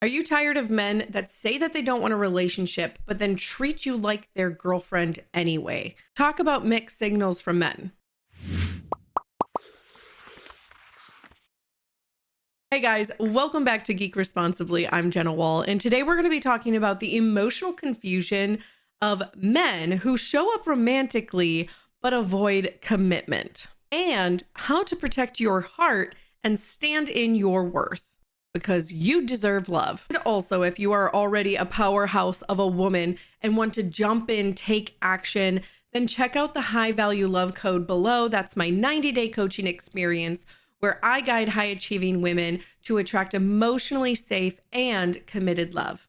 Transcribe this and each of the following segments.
Are you tired of men that say that they don't want a relationship, but then treat you like their girlfriend anyway? Talk about mixed signals from men. Hey guys, welcome back to Geek Responsibly. I'm Jenna Wall, and today we're going to be talking about the emotional confusion of men who show up romantically but avoid commitment, and how to protect your heart and stand in your worth, because you deserve love. And also, if you are already a powerhouse of a woman and want to jump in, take action, then check out the high value love code below. That's my 90-day coaching experience where I guide high achieving women to attract emotionally safe and committed love.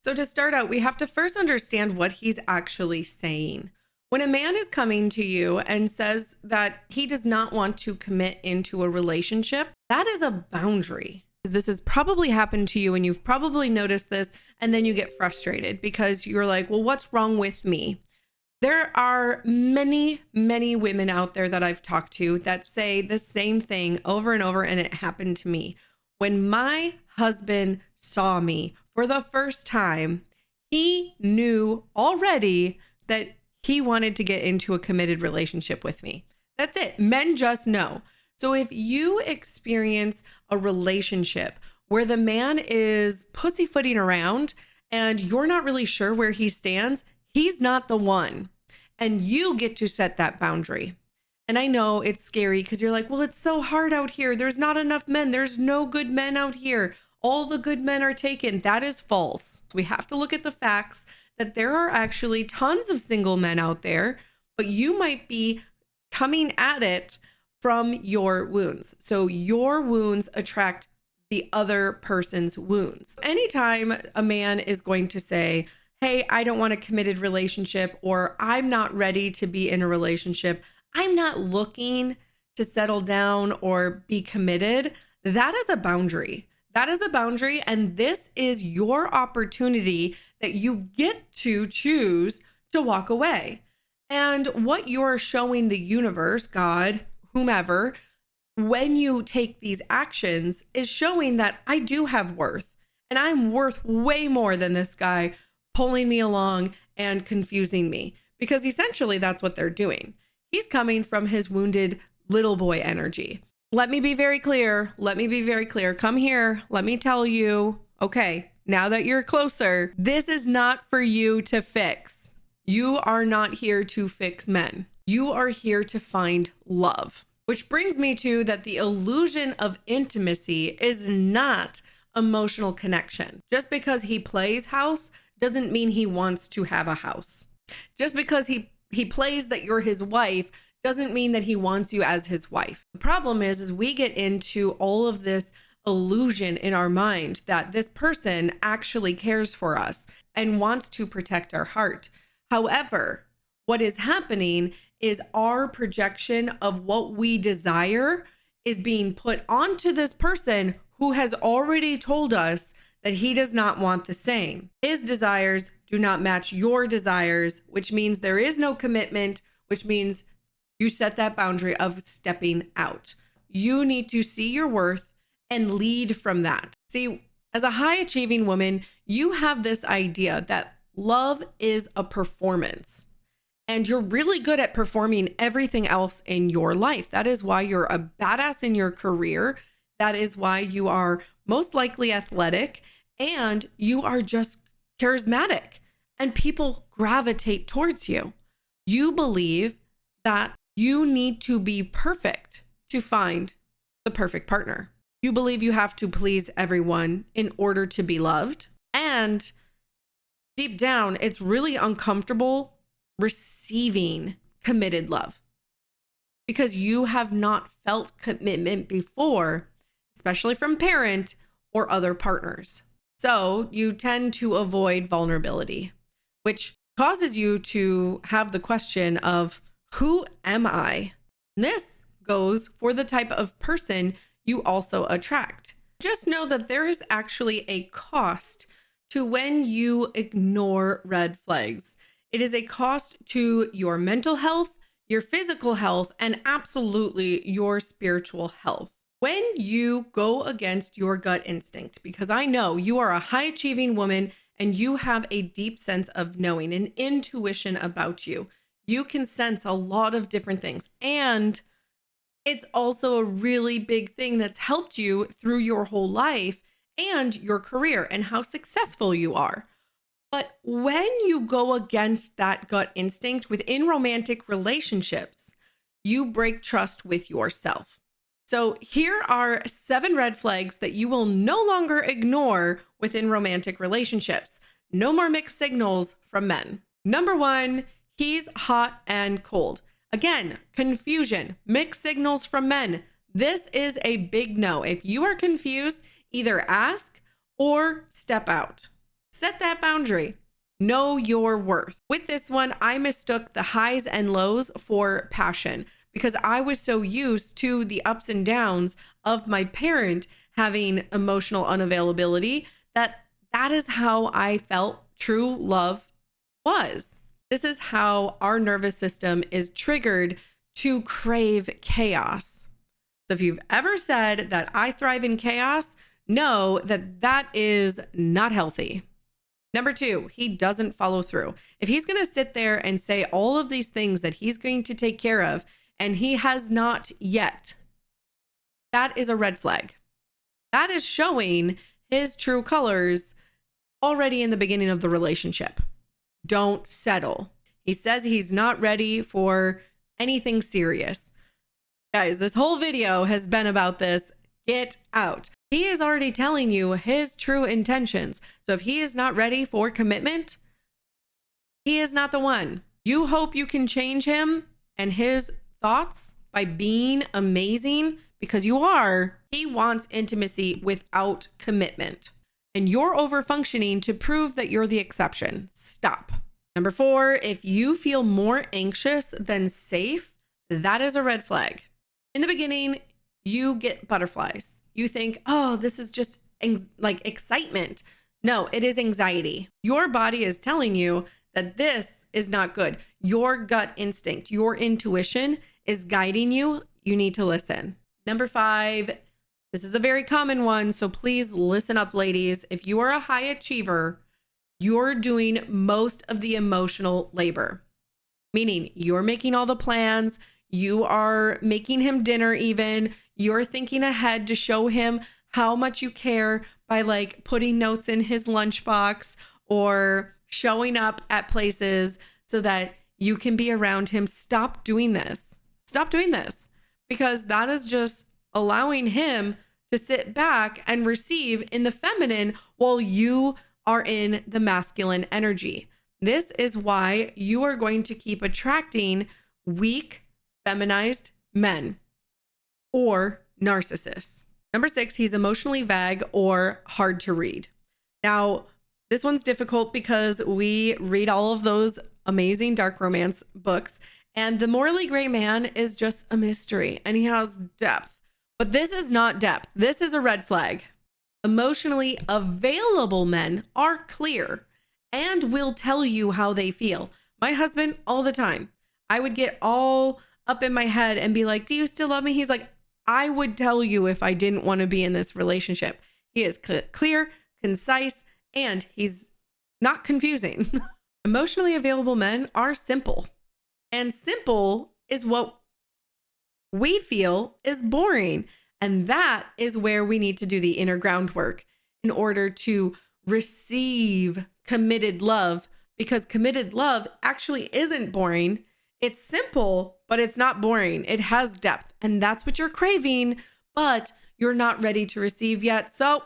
So to start out, we have to first understand what he's actually saying. When a man is coming to you and says that he does not want to commit into a relationship, that is a boundary. This has probably happened to you and you've probably noticed this, and then you get frustrated because you're like, well, what's wrong with me? There are many women out there that I've talked to that say the same thing over and over, and it happened to me. When my husband saw me for the first time, he knew already that he wanted to get into a committed relationship with me. That's it. Men just know. So if you experience a relationship where the man is pussyfooting around and you're not really sure where he stands, he's not the one. And you get to set that boundary. And I know it's scary because you're like, well, it's so hard out here. There's not enough men. There's no good men out here. All the good men are taken. That is false. We have to look at the facts that there are actually tons of single men out there, but you might be coming at it from your wounds. So your wounds attract the other person's wounds. Anytime a man is going to say, hey, I don't want a committed relationship, or I'm not ready to be in a relationship, I'm not looking to settle down or be committed, that is a boundary. That is a boundary. And this is your opportunity that you get to choose to walk away. And what you're showing the universe, God, whomever, when you take these actions is showing that I do have worth, and I'm worth way more than this guy pulling me along and confusing me, because essentially that's what they're doing. He's coming from his wounded little boy energy. Let me be very clear. Let me be very clear. Come here. Let me tell you. Okay, now that you're closer, this is not for you to fix. You are not here to fix men. You are here to find love, which brings me to that the illusion of intimacy is not emotional connection. Just because he plays house doesn't mean he wants to have a house. Just because he plays that you're his wife doesn't mean that he wants you as his wife. The problem is we get into all of this illusion in our mind that this person actually cares for us and wants to protect our heart. However, what is happening is our projection of what we desire is being put onto this person who has already told us that he does not want the same. His desires do not match your desires, which means there is no commitment, which means you set that boundary of stepping out. You need to see your worth and lead from that. See, as a high achieving woman, you have this idea that love is a performance, and you're really good at performing everything else in your life. That is why you're a badass in your career. That is why you are most likely athletic, and you are just charismatic, and people gravitate towards you. You believe that you need to be perfect to find the perfect partner. You believe you have to please everyone in order to be loved. And deep down, it's really uncomfortable receiving committed love because you have not felt commitment before, especially from parent or other partners. So you tend to avoid vulnerability, which causes you to have the question of, who am I? This goes for the type of person you also attract. Just know that there is actually a cost to when you ignore red flags. It is a cost to your mental health, your physical health, and absolutely your spiritual health. When you go against your gut instinct, because I know you are a high achieving woman and you have a deep sense of knowing, an intuition about you. You can sense a lot of different things. And it's also a really big thing that's helped you through your whole life and your career and how successful you are. But when you go against that gut instinct within romantic relationships, you break trust with yourself. So here are 7 red flags that you will no longer ignore within romantic relationships. No more mixed signals from men. Number 1, he's hot and cold. Again, confusion, mixed signals from men. This is a big no. If you are confused, either ask or step out. Set that boundary. Know your worth. With this one, I mistook the highs and lows for passion because I was so used to the ups and downs of my parent having emotional unavailability that is how I felt true love was. This is how our nervous system is triggered to crave chaos. So if you've ever said that I thrive in chaos, know that that is not healthy. Number 2, he doesn't follow through. If he's going to sit there and say all of these things that he's going to take care of, and he has not yet, that is a red flag. That is showing his true colors already in the beginning of the relationship. Don't settle. He says he's not ready for anything serious. Guys, this whole video has been about this. Get out. He is already telling you his true intentions. So if he is not ready for commitment, he is not the one. You hope you can change him and his thoughts by being amazing, because you are. He wants intimacy without commitment. And you're over-functioning to prove that you're the exception. Stop. Number 4, if you feel more anxious than safe, that is a red flag. In the beginning, you get butterflies. You think, oh, this is just like excitement. No, it is anxiety. Your body is telling you that this is not good. Your gut instinct, your intuition is guiding you. You need to listen. Number 5, this is a very common one, so please listen up, ladies. If you are a high achiever, you're doing most of the emotional labor, meaning you're making all the plans, you are making him dinner even, you're thinking ahead to show him how much you care by like putting notes in his lunchbox or showing up at places so that you can be around him. Stop doing this. Stop doing this, because that is just allowing him to sit back and receive in the feminine while you are in the masculine energy. This is why you are going to keep attracting weak, feminized men or narcissists. Number 6, he's emotionally vague or hard to read. Now, this one's difficult because we read all of those amazing dark romance books, and the morally gray man is just a mystery and he has depth. But this is not depth. This is a red flag. Emotionally available men are clear and will tell you how they feel. My husband, all the time, I would get all up in my head and be like, do you still love me? He's like, I would tell you if I didn't want to be in this relationship. He is clear, concise, and he's not confusing. Emotionally available men are simple. And simple is what we feel is boring. And that is where we need to do the inner groundwork in order to receive committed love, because committed love actually isn't boring. It's simple, but it's not boring. It has depth, and that's what you're craving, but you're not ready to receive yet. So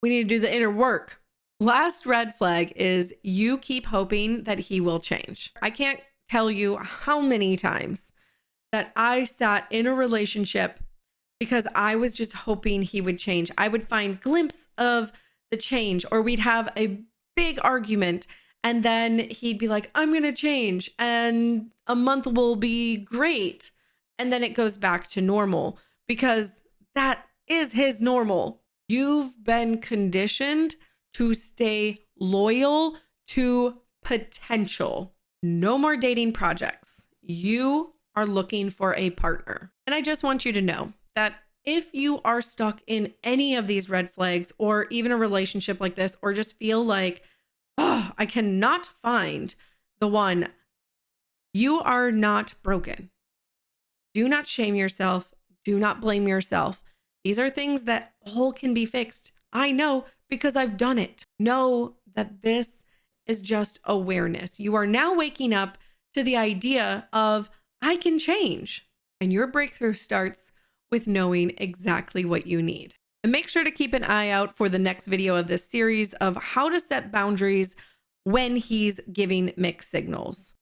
we need to do the inner work. Last red flag is you keep hoping that he will change. I can't tell you how many times that I sat in a relationship because I was just hoping he would change. I would find glimpse of the change, or we'd have a big argument and then he'd be like, I'm going to change and a month will be great. And then it goes back to normal because that is his normal. You've been conditioned to stay loyal to potential. No more dating projects. You are looking for a partner. And I just want you to know that if you are stuck in any of these red flags or even a relationship like this, or just feel like, oh, I cannot find the one, you are not broken. Do not shame yourself. Do not blame yourself. These are things that all can be fixed. I know because I've done it. Know that this is just awareness. You are now waking up to the idea of, I can change. And your breakthrough starts with knowing exactly what you need. And make sure to keep an eye out for the next video of this series of how to set boundaries when he's giving mixed signals.